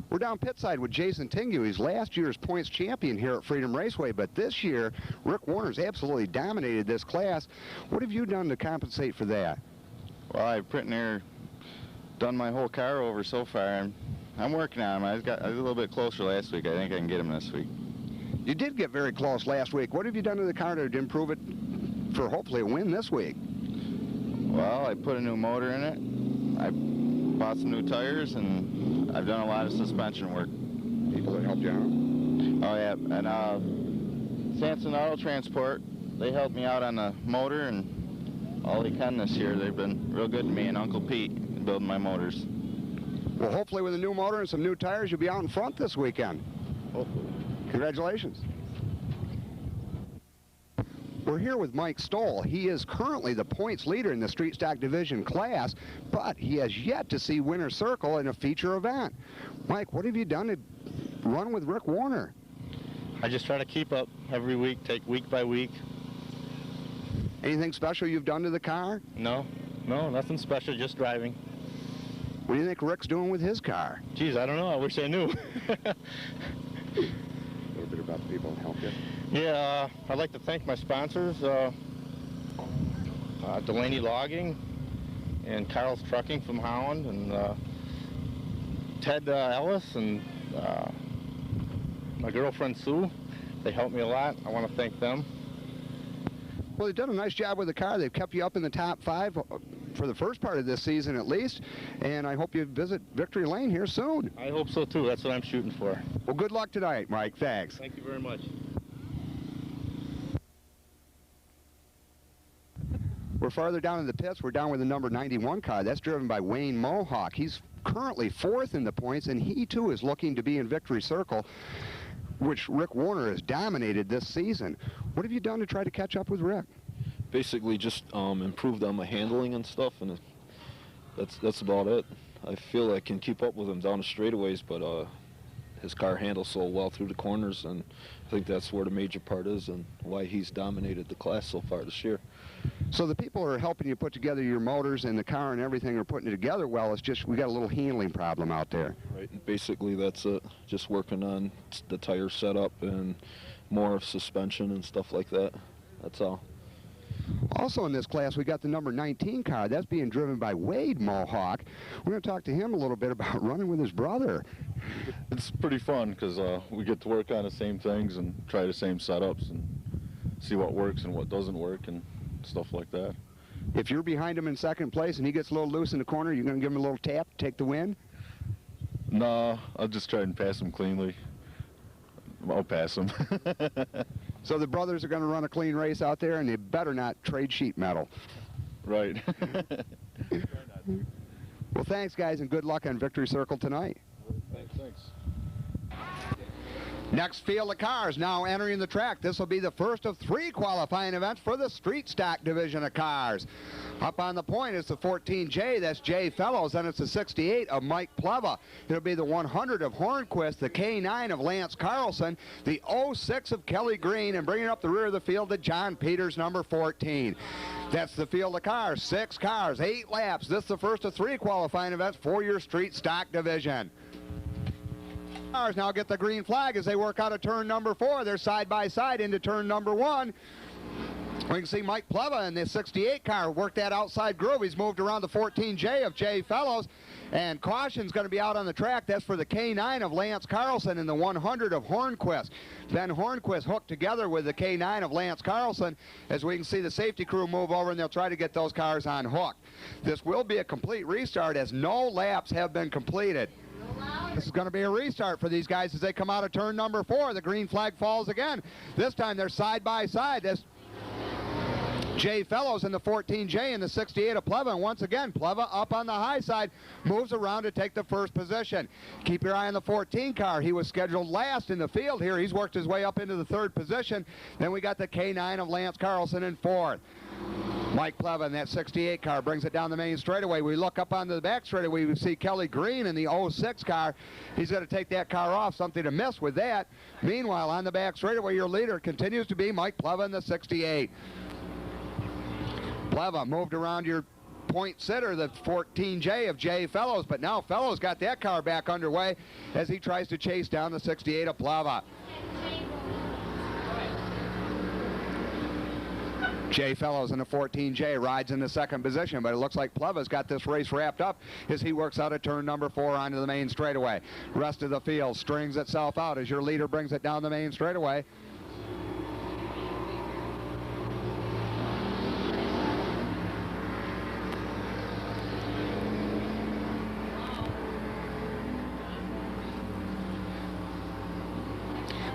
We're down pit side with Jason Tingu. He's last year's points champion here at Freedom Raceway, but this year, Rick Warner's absolutely dominated this class. What have you done to compensate for that? Well, I've pretty near done my whole car over so far. I'm working on him. I was a little bit closer last week. I think I can get him this week. You did get very close last week. What have you done to the car to improve it for hopefully a win this week? Well, I put a new motor in it. I bought some new tires, and I've done a lot of suspension work. People that helped you out? Oh, yeah. And Sanson Auto Transport, they helped me out on the motor and all they can this year. They've been real good to me and Uncle Pete in building my motors. Well, hopefully with a new motor and some new tires, you'll be out in front this weekend. Hopefully. Congratulations. We're here with Mike Stoll. He is currently the points leader in the Street Stock Division class, but he has yet to see Winner's Circle in a feature event. Mike, what have you done to run with Rick Warner? I just try to keep up every week, take week by week. Anything special you've done to the car? No, nothing special, just driving. What do you think Rick's doing with his car? Geez, I don't know. I wish I knew. A little bit about the people that help you. Yeah, I'd like to thank my sponsors, Delaney Logging and Carl's Trucking from Holland, and Ted Ellis and my girlfriend Sue. They helped me a lot. I want to thank them. Well, they've done a nice job with the car. They've kept you up in the top 5 for the first part of this season at least, and I hope you visit Victory Lane here soon. I hope so too. That's what I'm shooting for. Well, good luck tonight, Mike. Thanks. Thank you very much. We're farther down in the pits. We're down with the number 91 car. That's driven by Wayne Mohawk. He's currently 4th in the points, and he too is looking to be in Victory Circle, which Rick Warner has dominated this season. What have you done to try to catch up with Rick? Basically just improved on my handling and stuff, and that's about it. I feel I can keep up with him down the straightaways, but his car handles so well through the corners, and I think that's where the major part is and why he's dominated the class so far this year. So the people who are helping you put together your motors and the car and everything are putting it together well. It's just we got a little handling problem out there. Right, and basically that's it. Just working on the tire setup and more of suspension and stuff like that. That's all. Also in this class, we got the number 19 car. That's being driven by Wade Mohawk. We're going to talk to him a little bit about running with his brother. It's pretty fun because we get to work on the same things and try the same setups and see what works and what doesn't work and stuff like that. If you're behind him in second place and he gets a little loose in the corner, you're going to give him a little tap, take the win? No, I'll just try and pass him cleanly. I'll pass him. So the brothers are going to run a clean race out there, and they better not trade sheet metal. Right. Well, thanks, guys, and good luck on Victory Circle tonight. Thanks. Next field of cars now entering the track. This will be the first of 3 qualifying events for the Street Stock Division of cars. Up on the point is the 14J, that's Jay Fellows, and it's the 68 of Mike Pleva. It'll be the 100 of Hornquist, the K9 of Lance Carlson, the 06 of Kelly Green, and bringing up the rear of the field to John Peters, number 14. That's the field of cars, 6 cars, 8 laps. This is the first of 3 qualifying events for your Street Stock Division. Cars now get the green flag as they work out of turn number 4. They're side by side into turn number 1. We can see Mike Pleva in the 68 car work that outside groove. He's moved around the 14J of Jay Fellows, and caution's going to be out on the track. That's for the K9 of Lance Carlson and the 100 of Hornquist. Ben Hornquist hooked together with the K9 of Lance Carlson, as we can see the safety crew move over, and they'll try to get those cars on hook. This will be a complete restart as no laps have been completed. This is going to be a restart for these guys as they come out of turn number 4. The green flag falls again. This time they're side by side. This Jay Fellows in the 14J and the 68 of Pleva. And once again, Pleva up on the high side, moves around to take the first position. Keep your eye on the 14 car. He was scheduled last in the field here. He's worked his way up into the 3rd position. Then we got the K9 of Lance Carlson in 4th. Mike Pleva in that 68 car brings it down the main straightaway. We look up onto the back straightaway. We see Kelly Green in the 06 car. He's going to take that car off. Something to miss with that. Meanwhile, on the back straightaway, your leader continues to be Mike Pleva in the 68. Pleva moved around your point sitter, the 14J of Jay Fellows, but now Fellows got that car back underway as he tries to chase down the 68 of Plava. Jay Fellows in the 14J rides in the second position, but it looks like Plava's got this race wrapped up as he works out of turn number 4 onto the main straightaway. Rest of the field strings itself out as your leader brings it down the main straightaway.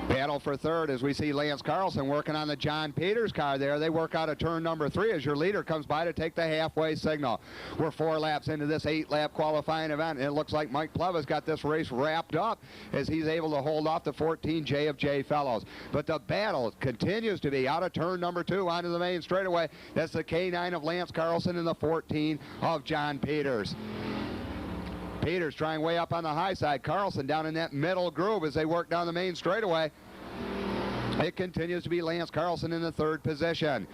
Battle for third as we see Lance Carlson working on the John Peters car there. They work out of turn number 3 as your leader comes by to take the halfway signal. We're 4 laps into this 8-lap qualifying event, and it looks like Mike Pleva's got this race wrapped up as he's able to hold off the 14J of Jay Fellows. But the battle continues to be out of turn number 2 onto the main straightaway. That's the K9 of Lance Carlson and the 14 of John Peters. Peters trying way up on the high side. Carlson down in that middle groove as they work down the main straightaway. It continues to be Lance Carlson in the third position.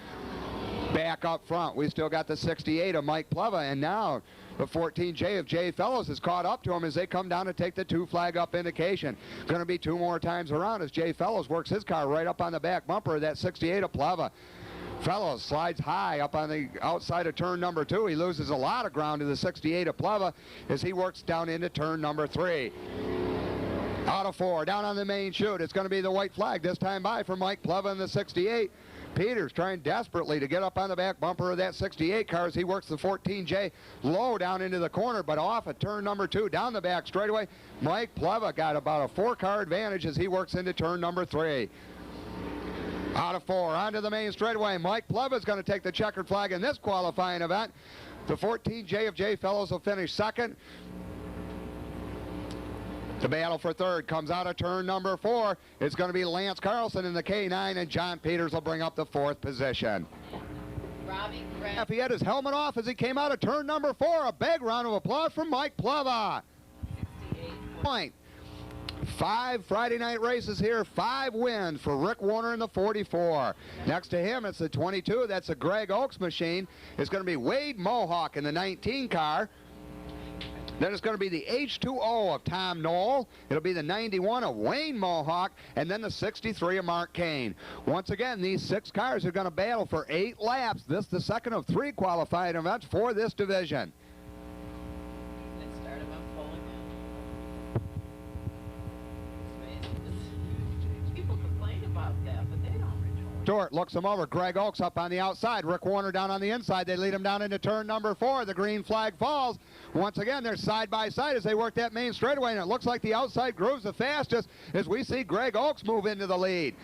Back up front, we still got the 68 of Mike Pleva, and now the 14J of Jay Fellows has caught up to him as they come down to take the 2 flag up indication. Going to be 2 more times around as Jay Fellows works his car right up on the back bumper of that 68 of Pleva. Fellows slides high up on the outside of turn number 2. He loses a lot of ground to the 68 of Pleva as he works down into turn number 3. Out of 4, down on the main chute. It's going to be the white flag this time by for Mike Pleva in the 68. Peters trying desperately to get up on the back bumper of that 68 car as he works the 14J low down into the corner, but off at turn number 2, down the back straightaway. Mike Pleva got about a 4-car advantage as he works into turn number 3. Out of 4, onto the main straightaway. Mike Pleva is going to take the checkered flag in this qualifying event. The 14J of Jay Fellows will finish second. The battle for third comes out of turn number 4. It's going to be Lance Carlson in the K9, and John Peters will bring up the 4th position. If he had his helmet off as he came out of turn number 4, a big round of applause from Mike Pleva. Point. 5 Friday night races here, 5 wins for Rick Warner in the 44. Next to him, it's the 22. That's the Greg Oakes machine. It's going to be Wade Mohawk in the 19 car. Then it's going to be the H2O of Tom Knoll. It'll be the 91 of Wayne Mohawk, and then the 63 of Mark Kane. Once again, these 6 cars are going to battle for 8 laps. This is the second of 3 qualifying events for this division. Stewart looks him over. Greg Oakes up on the outside. Rick Warner down on the inside. They lead him down into turn number 4. The green flag falls. Once again, they're side by side as they work that main straightaway, and it looks like the outside groove's the fastest as we see Greg Oakes move into the lead.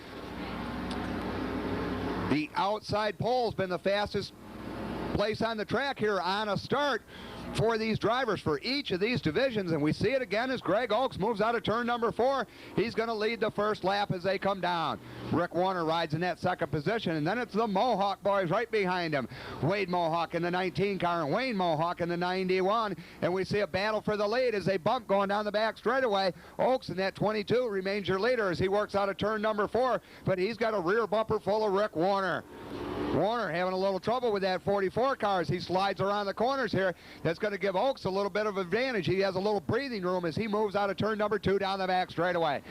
The outside pole's been the fastest place on the track here on a start for these drivers for each of these divisions, and we see it again as Greg Oakes moves out of turn number 4. He's going to lead the first lap as they come down. Rick Warner rides in that second position, and then it's the Mohawk boys right behind him. Wade Mohawk in the 19 car and Wayne Mohawk in the 91, and we see a battle for the lead as they bump going down the back straightaway. Oakes in that 22 remains your leader as he works out of turn number 4, but he's got a rear bumper full of Rick Warner. Warner having a little trouble with that 44 car as he slides around the corners here. That's going to give Oakes a little bit of advantage. He has a little breathing room as he moves out of turn number 2 down the back straightaway.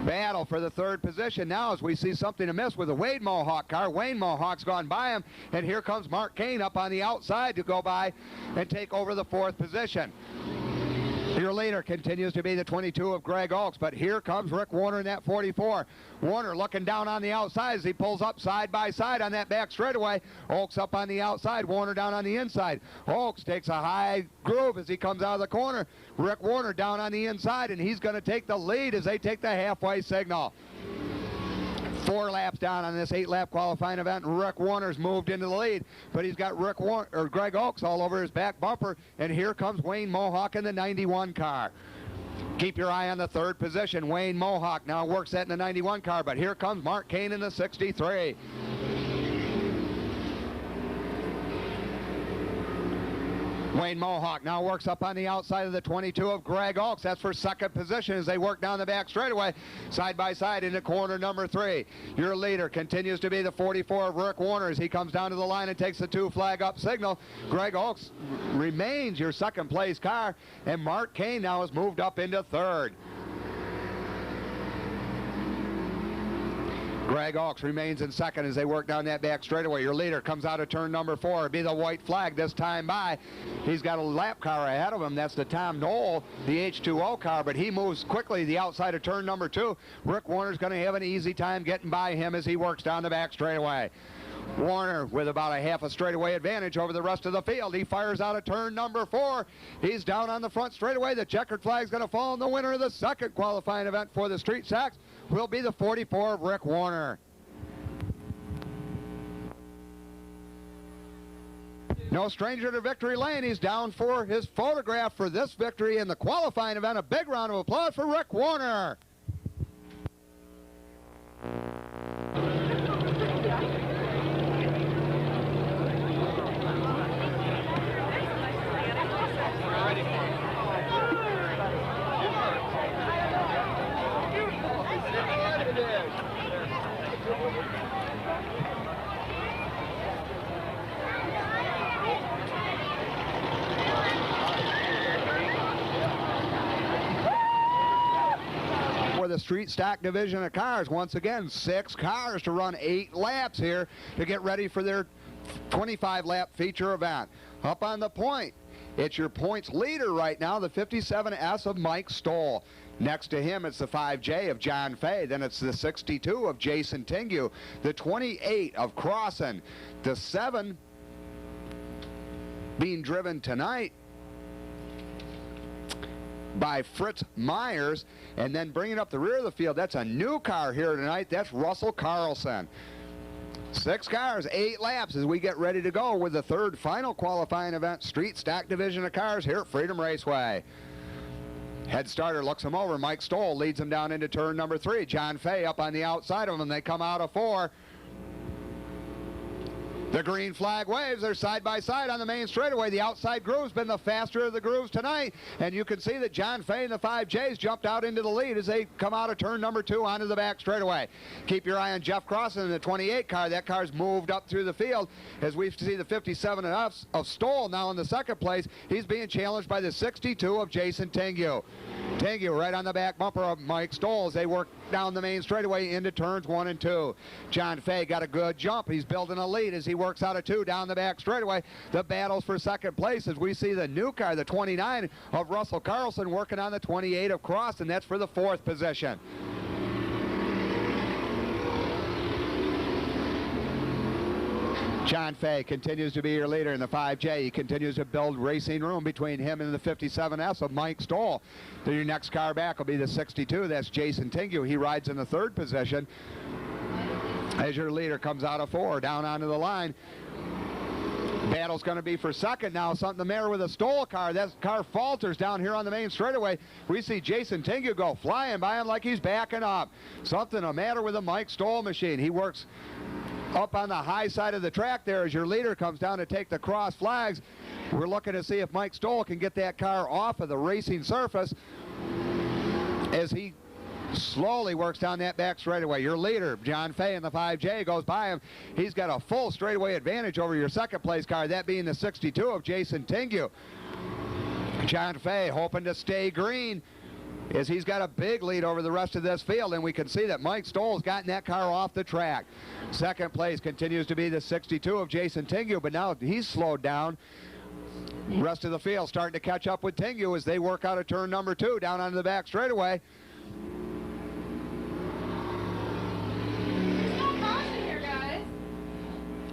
Battle for the third position now as we see something amiss with the Wade Mohawk car. Wayne Mohawk's gone by him, and here comes Mark Kane up on the outside to go by and take over the 4th position. Your leader continues to be the 22 of Greg Oakes, but here comes Rick Warner in that 44. Warner looking down on the outside as he pulls up side by side on that back straightaway. Oakes up on the outside, Warner down on the inside. Oakes takes a high groove as he comes out of the corner. Rick Warner down on the inside, and he's going to take the lead as they take the halfway signal. 4 laps down on this 8-lap qualifying event, and Rick Warner's moved into the lead, but he's got Greg Oakes all over his back bumper, and here comes Wayne Mohawk in the 91 car. Keep your eye on the 3rd position. Wayne Mohawk now works that in the 91 car, but here comes Mark Kane in the 63. Wayne Mohawk now works up on the outside of the 22 of Greg Oaks. That's for second position as they work down the back straightaway, side by side into corner number 3. Your leader continues to be the 44 of Rick Warner as he comes down to the line and takes the 2 flag up signal. Greg Oaks remains your second place car, and Mark Kane now has moved up into third. Greg Oaks remains in second as they work down that back straightaway. Your leader comes out of turn number 4. It'll be the white flag this time by. He's got a lap car ahead of him. That's the Tom Knoll, the H2O car, but he moves quickly the outside of turn number 2. Rick Warner's going to have an easy time getting by him as he works down the back straightaway. Warner with about a half a straightaway advantage over the rest of the field. He fires out of turn number 4. He's down on the front straightaway. The checkered flag's going to fall, and the winner of the second qualifying event for the Street Stacks will be the 44 of Rick Warner. No stranger to victory lane. He's down for his photograph for this victory in the qualifying event. A big round of applause for Rick Warner. For the Street Stock division of cars, once again, 6 cars to run 8 laps here to get ready for their 25-lap feature event. Up on the point, it's your points leader right now, the 57S of Mike Stoll. Next to him, it's the 5J of John Fay. Then it's the 62 of Jason Tingu, the 28 of Crossan, the 7 being driven tonight by Fritz Myers, and then bringing up the rear of the field, that's a new car here tonight. That's Russell Carlson. 6 cars, 8 laps as we get ready to go with the third final qualifying event, Street Stock division of cars here at Freedom Raceway. Head starter looks him over. Mike Stoll leads him down into turn number 3. John Fay up on the outside of him. They come out of 4. The green flag waves. They're side by side on the main straightaway. The outside groove's been the faster of the grooves tonight, and you can see that John Fay and the 5Js jumped out into the lead as they come out of turn number 2 onto the back straightaway. Keep your eye on Jeff Crossan in the 28 car. That car's moved up through the field as we see the 57 of Stoll now in the second place. He's being challenged by the 62 of Jason Tingu. Tingu right on the back bumper of Mike Stoll as they work down the main straightaway into turns 1 and 2. John Fay got a good jump. He's building a lead as he works out of 2 down the back straightaway. The battles for second place as we see the new car, the 29 of Russell Carlson, working on the 28 of Cross, and that's for the 4th position. John Fay continues to be your leader in the 5J. He continues to build racing room between him and the 57S of Mike Stoll. Your next car back will be the 62. That's Jason Tingu. He rides in the 3rd position as your leader comes out of 4 down onto the line. Battle's going to be for second now. Something the matter with a Stoll car. That car falters down here on the main straightaway. We see Jason Tingu go flying by him like he's backing up. Something the matter with the Mike Stoll machine. He works up on the high side of the track there as your leader comes down to take the cross flags. We're looking to see if Mike Stoll can get that car off of the racing surface as he slowly works down that back straightaway. Your leader, John Fay, in the 5J goes by him. He's got a full straightaway advantage over your second place car, that being the 62 of Jason Tingu. John Fay hoping to stay green as he's got a big lead over the rest of this field, and we can see that Mike Stoll's gotten that car off the track. Second place continues to be the 62 of Jason Tingu, but now he's slowed down. Rest of the field starting to catch up with Tingu as they work out of turn number 2 down onto the back straightaway.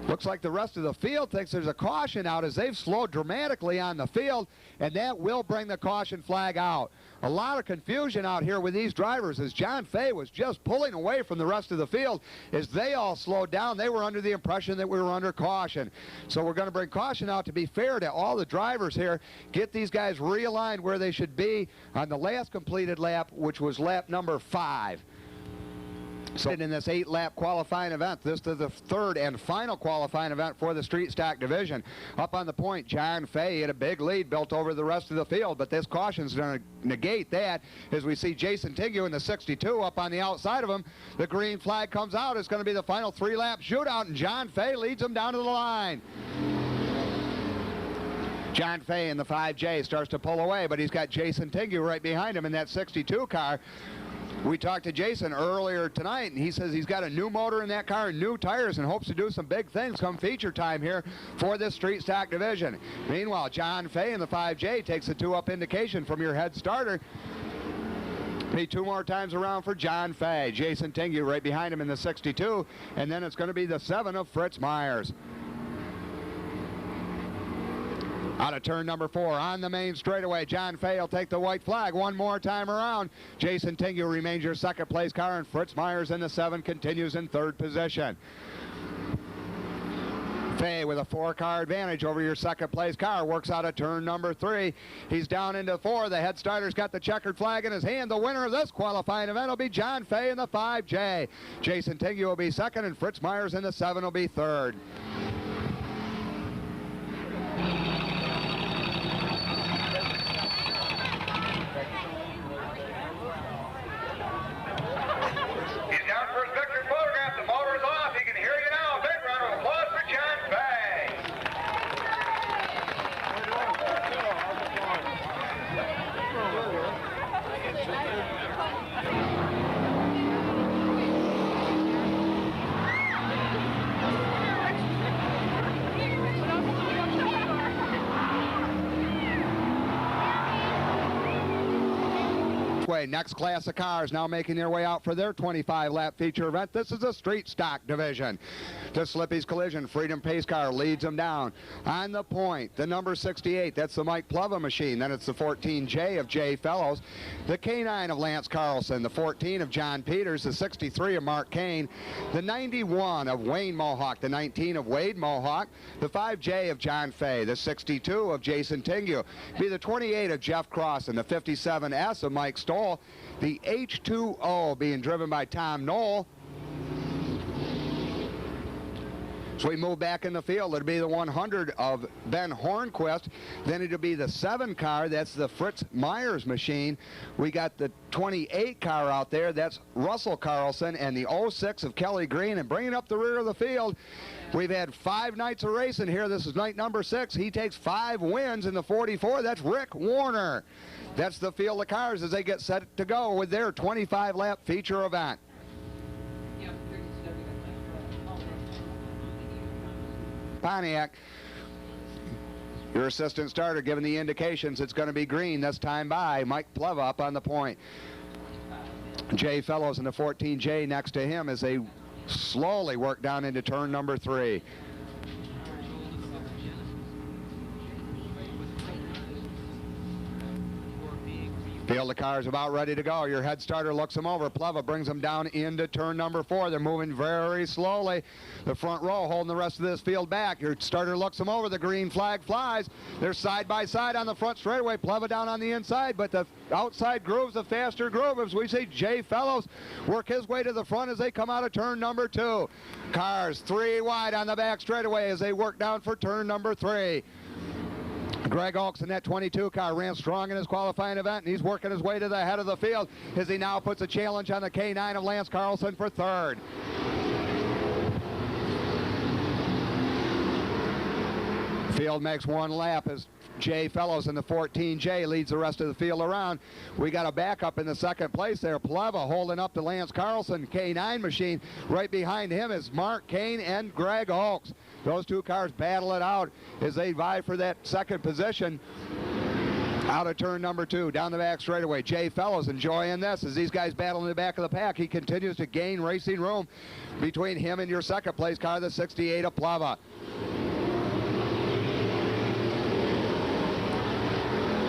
Looks like the rest of the field thinks there's a caution out as they've slowed dramatically on the field, and that will bring the caution flag out. A lot of confusion out here with these drivers as John Fay was just pulling away from the rest of the field as they all slowed down. They were under the impression that we were under caution. So we're going to bring caution out to be fair to all the drivers here, get these guys realigned where they should be on the last completed lap, which was lap number 5. So in this 8-lap qualifying event, this is the third and final qualifying event for the street stock division. Up on the point, John Fay had a big lead built over the rest of the field, but this caution's going to negate that as we see Jason Tiggy in the 62 up on the outside of him. The green flag comes out. It's going to be the final 3-lap shootout, and John Fay leads him down to the line. John Fay in the 5J starts to pull away, but he's got Jason Tiggy right behind him in that 62 car. We talked to Jason earlier tonight, and he says he's got a new motor in that car and new tires and hopes to do some big things come feature time here for this street stock division. Meanwhile, John Fay in the 5J takes a 2-up indication from your head starter. Be 2 more times around for John Fay. Jason Tiggy right behind him in the 62, and then it's going to be the 7 of Fritz Myers. Out of turn number 4 on the main straightaway, John Fay will take the white flag 1 more time around. Jason Tiggy remains your second place car, and Fritz Myers in the 7 continues in 3rd position. Fay with a 4-car advantage over your second place car works out of turn number 3. He's down into 4. The head starter's got the checkered flag in his hand. The winner of this qualifying event will be John Fay in the 5J. Jason Tiggy will be 2nd, and Fritz Myers in the 7 will be 3rd. Next class of cars now making their way out for their 25-lap feature event. This is a street stock division. To Slippy's Collision, Freedom Pace Car leads them down. On the point, the number 68, that's the Mike Pleva machine. Then it's the 14J of Jay Fellows, the K9 of Lance Carlson, the 14 of John Peters, the 63 of Mark Kane, the 91 of Wayne Mohawk, the 19 of Wade Mohawk, the 5J of John Fay, the 62 of Jason Tingyu, be the 28 of Jeff Cross, and the 57S of Mike Stoll, the H2O being driven by Tom Knoll. So we move back in the field. It'll be the 100 of Ben Hornquist. Then it'll be the 7 car. That's the Fritz Myers machine. We got the 28 car out there. That's Russell Carlson, and the 06 of Kelly Green. And bringing up the rear of the field, we've had 5 nights of racing here. This is night number 6. He takes 5 wins in the 44. That's Rick Warner. That's the field of cars as they get set to go with their 25-lap feature event. Pontiac, your assistant starter giving the indications it's going to be green this time by Mike Pleva up on the point. Jay Fellows in the 14J next to him as they slowly work down into turn number 3. Field of cars about ready to go. Your head starter looks them over. Pleva brings them down into turn number 4. They're moving very slowly. The front row holding the rest of this field back. Your starter looks them over. The green flag flies. They're side by side on the front straightaway. Pleva down on the inside, but the outside groove's a faster groove as we see Jay Fellows work his way to the front as they come out of turn number 2. Cars 3 wide on the back straightaway as they work down for turn number 3. Greg Oaks in that 22 car ran strong in his qualifying event, and he's working his way to the head of the field as he now puts a challenge on the K9 of Lance Carlson for 3rd. Field makes 1 lap as Jay Fellows in the 14J leads the rest of the field around. We got a backup in the 2nd place there. Pleva holding up the Lance Carlson K9 machine. Right behind him is Mark Kane and Greg Oaks. Those 2 cars battle it out as they vie for that 2nd position. Out of turn number 2, down the back straightaway. Jay Fellows enjoying this as these guys battle in the back of the pack. He continues to gain racing room between him and your 2nd place car, the 68 of Pleva.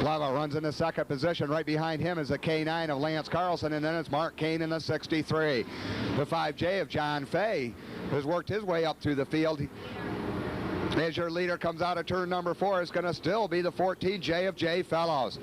Pleva runs in the 2nd position. Right behind him is the K9 of Lance Carlson, and then it's Mark Kane in the 63. The 5J of John Fay has worked his way up through the field. As your leader comes out of turn number 4, it's going to still be the 14J of Jay Fellows.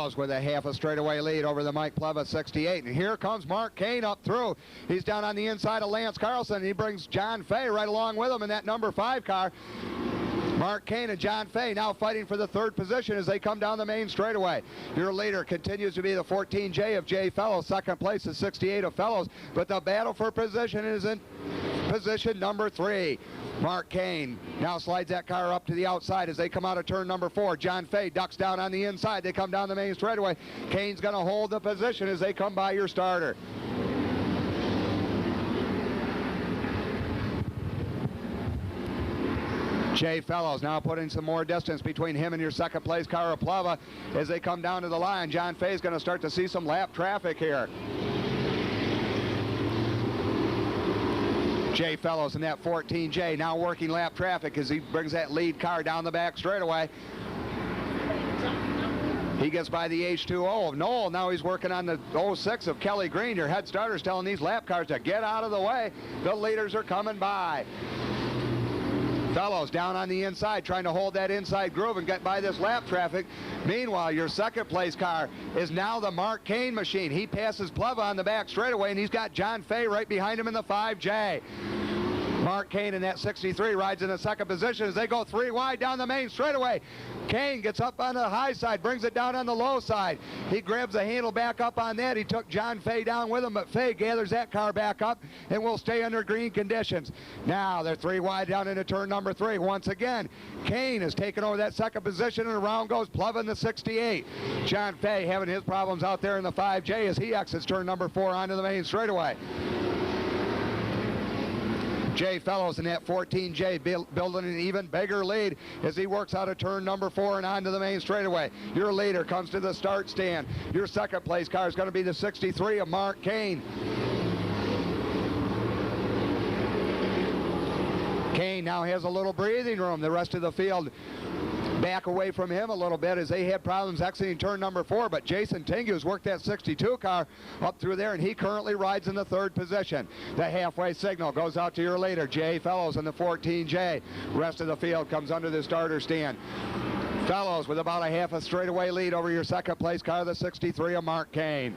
Fellows with a half a straightaway lead over the Mike Pleva 68. And here comes Mark Kane up through. He's down on the inside of Lance Carlson. He brings John Fay right along with him in that number 5 car. Mark Kane and John Fay now fighting for the 3rd position as they come down the main straightaway. Your leader continues to be the 14J of Jay Fellows. 2nd place is 68 of Fellows, but the battle for position is in position number 3. Mark Kane now slides that car up to the outside as they come out of turn number 4. John Fay ducks down on the inside. They come down the main straightaway. Kane's going to hold the position as they come by your starter. Jay Fellows now putting some more distance between him and your 2nd place car of Pleva as they come down to the line. John Fay's going to start to see some lap traffic here. Jay Fellows in that 14J now working lap traffic as he brings that lead car down the back straightaway. He gets by the H2O of Knoll. Now he's working on the 06 of Kelly Green. Your head starter's telling these lap cars to get out of the way. The leaders are coming by. Fellows down on the inside trying to hold that inside groove and get by this lap traffic. Meanwhile, your 2nd place car is now the Mark Kane machine. He passes Pleva on the back straightaway, and he's got John Fay right behind him in the 5J. Mark Kane in that 63 rides in the 2nd position as they go 3 wide down the main straightaway. Kane gets up on the high side, brings it down on the low side. He grabs the handle back up on that. He took John Fay down with him, but Fay gathers that car back up and will stay under green conditions. Now they're 3 wide down into turn number 3. Once again, Kane has taken over that 2nd position, and around goes Pleva in the 68. John Fay having his problems out there in the 5J as he exits turn number 4 onto the main straightaway. Jay Fellows in that 14J building an even bigger lead as he works out of turn number 4 and onto the main straightaway. Your leader comes to the start stand. Your 2nd place car is going to be the 63 of Mark Kane. Kane now has a little breathing room. The rest of the field back away from him a little bit as they had problems exiting turn number 4, but Jason Tingu's worked that 62 car up through there, and he currently rides in the 3rd position. The halfway signal goes out to your leader, Jay Fellows in the 14J. Rest of the field comes under the starter stand. Fellows with about a half a straightaway lead over your 2nd place car, the 63 of Mark Kane.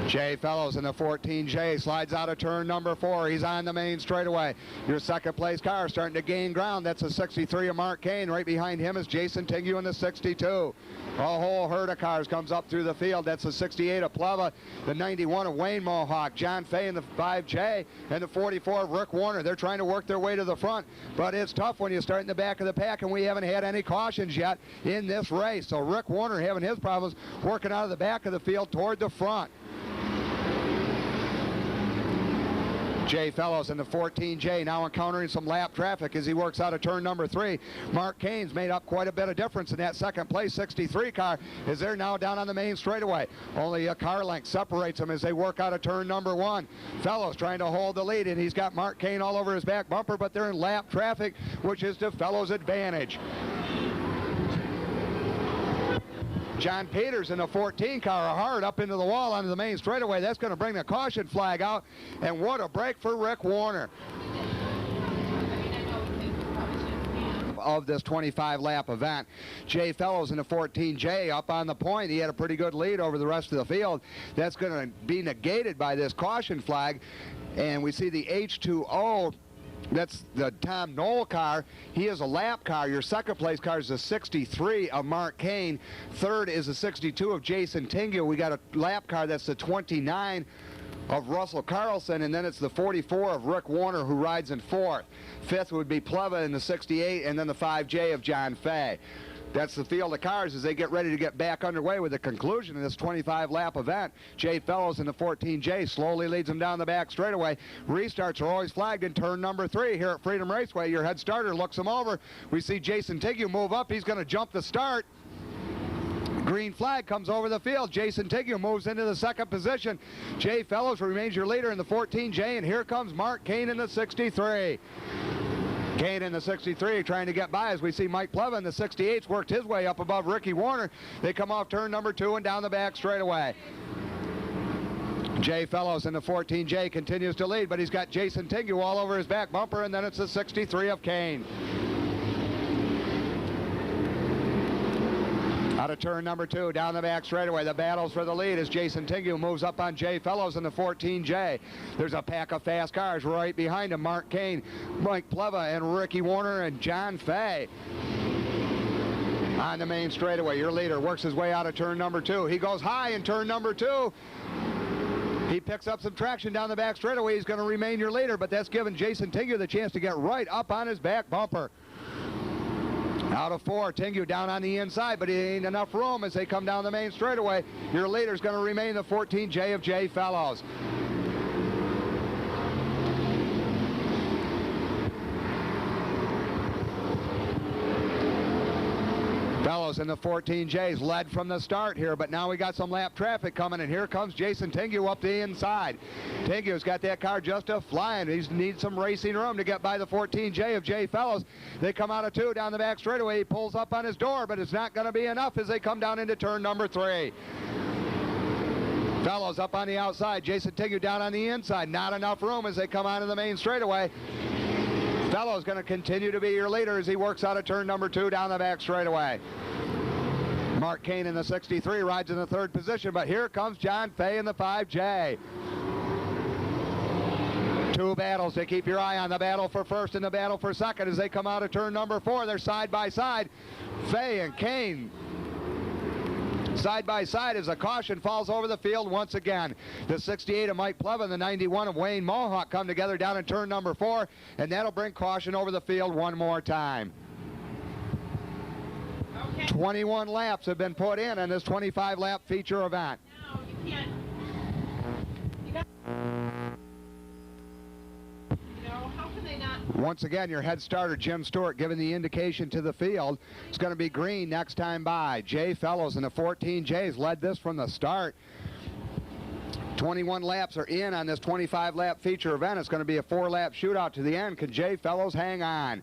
Jay Fellows in the 14J slides out of turn number 4. He's on the main straightaway. Your 2nd place car starting to gain ground. That's a 63 of Mark Kane. Right behind him is Jason Tingu in the 62. A whole herd of cars comes up through the field. That's the 68 of Pleva, the 91 of Wayne Mohawk, John Fay in the 5J, and the 44 of Rick Warner. They're trying to work their way to the front, but it's tough when you start in the back of the pack, and we haven't had any cautions yet in this race. So Rick Warner having his problems working out of the back of the field toward the front. Jay Fellows in the 14J now encountering some lap traffic as he works out of turn number 3. Mark Kane's made up quite a bit of difference in that 2nd place 63 car as they're now down on the main straightaway. Only a car length separates them as they work out of turn number 1. Fellows trying to hold the lead, and he's got Mark Kane all over his back bumper, but they're in lap traffic, which is to Fellows' advantage. John Peters in the 14 car hard up into the wall onto the main straightaway. That's going to bring the caution flag out, and what a break for Rick Warner. Of this 25 lap event. Jay Fellows in the 14J up on the point. He had a pretty good lead over the rest of the field. That's going to be negated by this caution flag, and we see the H2O. That's the Tom Knoll car. He is a lap car. Your 2nd place car is the 63 of Mark Kane. 3rd is the 62 of Jason Tingu. We got a lap car that's the 29 of Russell Carlson, and then it's the 44 of Rick Warner who rides in 4th. 5th would be Pleva in the 68, and then the 5J of John Fay. That's the field of cars as they get ready to get back underway with the conclusion of this 25-lap event. Jay Fellows in the 14J slowly leads them down the back straightaway. Restarts are always flagged in turn number 3 here at Freedom Raceway. Your head starter looks him over. We see Jason Tingu move up. He's going to jump the start. Green flag comes over the field. Jason Tingu moves into the 2nd position. Jay Fellows remains your leader in the 14J, and here comes Mark Kane in the 63. Kane in the 63 trying to get by as we see Mike Plevin, the 68's worked his way up above Ricky Warner. They come off turn number 2 and down the back straightaway. Jay Fellows in the 14J continues to lead, but he's got Jason Tingu all over his back bumper, and then it's the 63 of Kane. Out of turn number 2, down the back straightaway. The battles for the lead as Jason Tingu moves up on Jay Fellows in the 14J. There's a pack of fast cars right behind him. Mark Kane, Mike Pleva, and Ricky Warner, and John Fay. On the main straightaway, your leader works his way out of turn number 2. He goes high in turn number 2. He picks up some traction down the back straightaway. He's going to remain your leader, but that's giving Jason Tingu the chance to get right up on his back bumper. Out of 4, Tingu down on the inside, but he ain't enough room as they come down the main straightaway. Your leader's going to remain the 14J of Jay Fellows. Fellows in the 14Js led from the start here, but now we got some lap traffic coming, and here comes Jason Tingu up the inside. Tingu's got that car just flying. He needs some racing room to get by the 14J of Jay Fellows. They come out of 2 down the back straightaway. He pulls up on his door, but it's not going to be enough as they come down into turn number 3. Fellows up on the outside. Jason Tingu down on the inside. Not enough room as they come out of the main straightaway. Fellows going to continue to be your leader as he works out of turn number 2 down the back straightaway. Mark Kane in the 63 rides in the 3rd position, but here comes John Fay in the 5J. 2 battles to keep your eye on, the battle for 1st and the battle for 2nd as they come out of turn number 4. They're side by side. Fay and Kane side by side as a caution falls over the field once again. The 68 of Mike Plevin, the 91 of Wayne Mohawk come together down in turn number 4, and that'll bring caution over the field one more time. Okay. 21 laps have been put in this 25-lap feature event. No, you can't. You got. How can they not? Once again, your head starter, Jim Stewart, giving the indication to the field. It's going to be green next time by. Jay Fellows in the 14Js led this from the start. 21 laps are in on this 25-lap feature event. It's going to be a 4-lap shootout to the end. Can Jay Fellows hang on?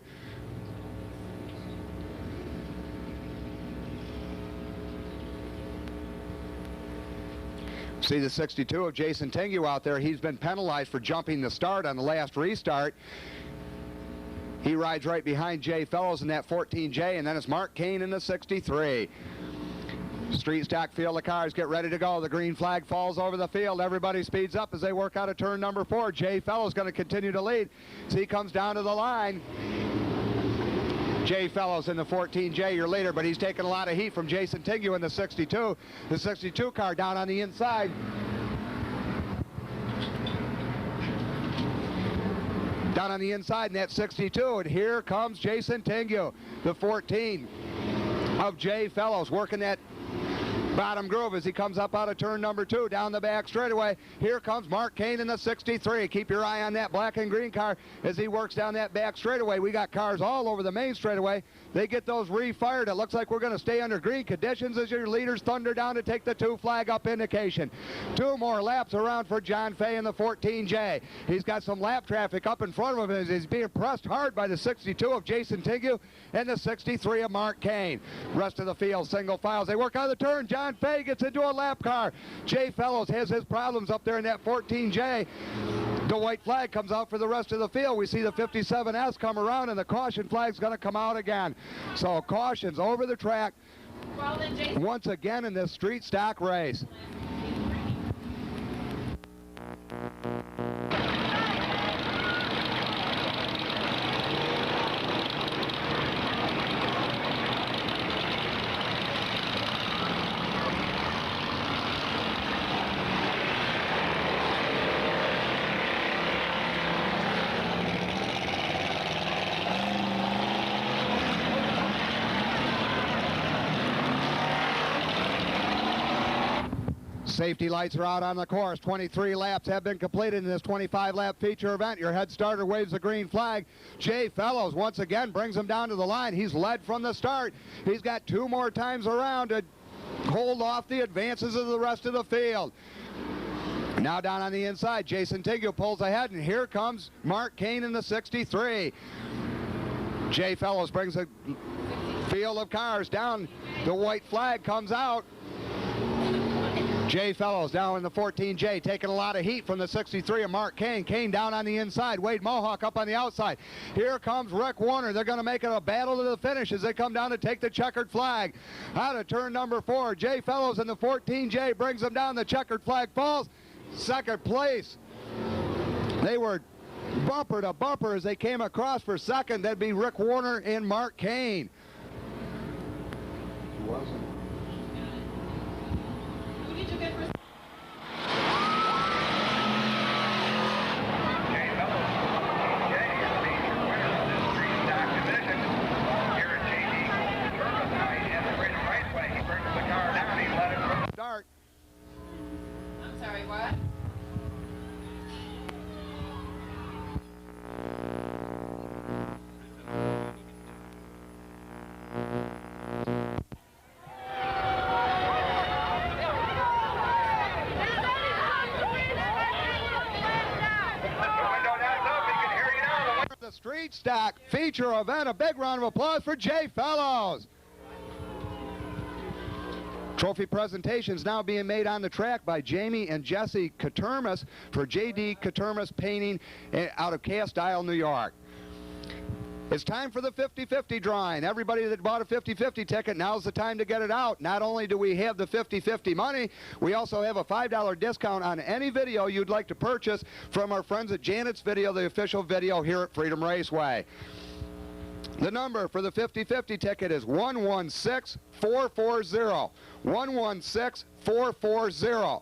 See the 62 of Jason Tingu out there. He's been penalized for jumping the start on the last restart. He rides right behind Jay Fellows in that 14J, and then it's Mark Kane in the 63. Street stock field of cars get ready to go. The green flag falls over the field. Everybody speeds up as they work out of turn number 4. Jay Fellows going to continue to lead as he comes down to the line. Jay Fellows in the 14J, your leader, but he's taking a lot of heat from Jason Tingu in the 62. The 62 car down on the inside. Down on the inside in that 62, and here comes Jason Tingu, the 14 of Jay Fellows, working that bottom groove as he comes up out of turn number 2 down the back straightaway. Here comes Mark Kane in the 63. Keep your eye on that black and green car as he works down that back straightaway. We got cars all over the main straightaway. They get those refired. It looks like we're going to stay under green conditions as your leaders thunder down to take the 2 flag up indication. 2 more laps around for John Fay in the 14J. He's got some lap traffic up in front of him as he's being pressed hard by the 62 of Jason Tingu and the 63 of Mark Kane. Rest of the field, single files. They work on the turn. John Fay gets into a lap car. Jay Fellows has his problems up there in that 14J. The white flag comes out for the rest of the field. We see the 57S come around, and the caution flag's going to come out again. So cautions over the track once again in this street stock race. Safety lights are out on the course. 23 laps have been completed in this 25-lap feature event. Your head starter waves the green flag. Jay Fellows once again brings him down to the line. He's led from the start. He's got 2 more times around to hold off the advances of the rest of the field. Now down on the inside, Jason Tingu pulls ahead, and here comes Mark Kane in the 63. Jay Fellows brings a field of cars down. The white flag comes out. Jay Fellows down in the 14J, taking a lot of heat from the 63 of Mark Kane. Kane down on the inside. Wade Mohawk up on the outside. Here comes Rick Warner. They're going to make it a battle to the finish as they come down to take the checkered flag. Out of turn number 4, Jay Fellows in the 14J brings them down. The checkered flag falls. Second place. They were bumper to bumper as they came across for second. That'd be Rick Warner and Mark Kane. Who did you get for? Start. I'm sorry, what? The Street Stock feature event. A big round of applause for Jay Fellows. Trophy presentations now being made on the track by Jamie and Jesse Katermas for J.D. Katermas Painting out of Cast Isle, New York. It's time for the 50-50 drawing. Everybody that bought a 50-50 ticket, now's the time to get it out. Not only do we have the 50-50 money, we also have a $5 discount on any video you'd like to purchase from our friends at Janet's Video, the official video here at Freedom Raceway. The number for the 50-50 ticket is 116440. 116440.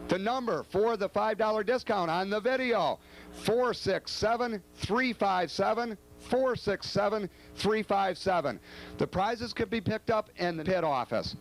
The number for the $5 discount on the video, 467357. 467357. The prizes could be picked up in the pit office.